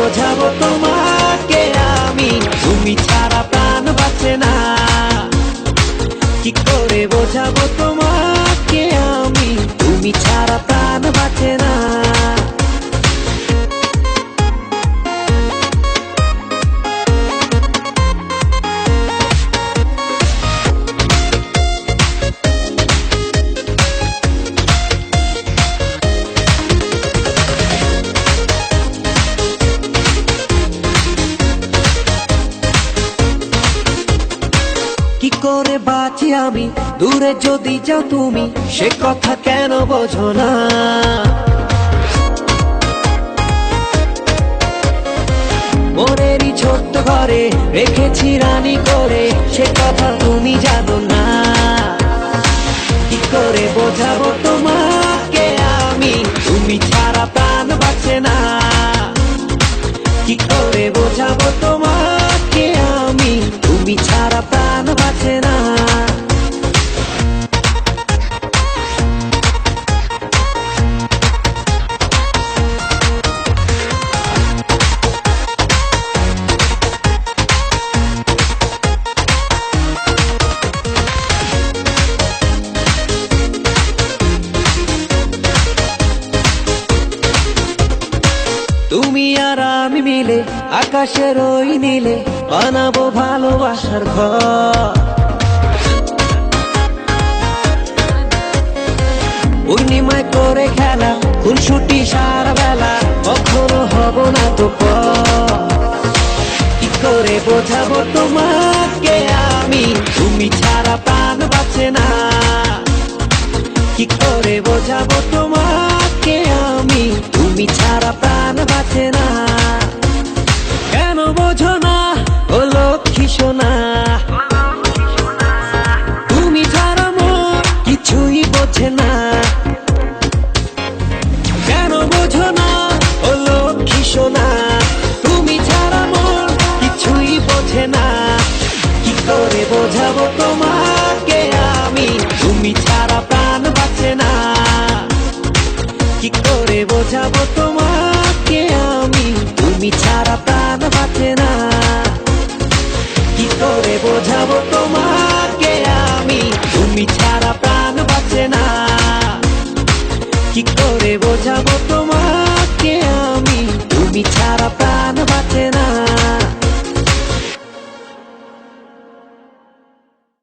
বোঝাবো তোমাকে আমি, তুমি ছাড়া প্রাণ বাঁচে না। কি করে বোঝাবো তোমাকে আমি, তুমি ছাড়া প্রাণ বাঁচে না। কি করে বাঁচি আমি দূরে যদি যাও তুমি, সে কথা কেন বোঝো না। মনেরই ছোট্ট ঘরে রেখেছি রানী করে, সে কথা তুমি জানো না। কি করে বোঝাবো তোমাকে আমি, তুমি ছাড়া প্রাণ বাঁচে না। কি করে বোঝাবো তোমাকে আমি, তুমি ছাড়া প্রাণ বাঁচে না। তুমি আর আমি মিলে আকাশের ওই নীলে বানাবো ভালোবাসার ঘর। পূর্ণিমায় করে খেলা খুনসুটি সারা বেলা, কখনো হব না তো পর। কি করে বোঝাবো তোমাকে আমি, তুমি ছাড়া প্রাণ বাঁচে না। কি করে বোঝাবো তোমাকে আমি, তুমি ছাড়া প্রাণ বাঁচে না। কেন বোঝো না ও লক্ষ্মী সোনা, তুমি ছাড়া মোর কিছুই বোঝে না। কেন বোঝো না ও লক্ষ্মী সোনা, তুমি ছাড়া মোর কিছুই বোঝে না। কি করে বোঝাবো তোমাকে আমি, তুমি ছাড়া প্রাণ বাঁচে না। কি করে বোঝাবো তোমাকে আমি, তুমি ছাড়া প্রাণ বাঁচে না। কি করে বোঝাবো তোমাকে আমি, তুমি ছাড়া প্রাণ বাঁচে না। কি করে বোঝাবো তোমাকে আমি, তুমি ছাড়া প্রাণ বাঁচে না।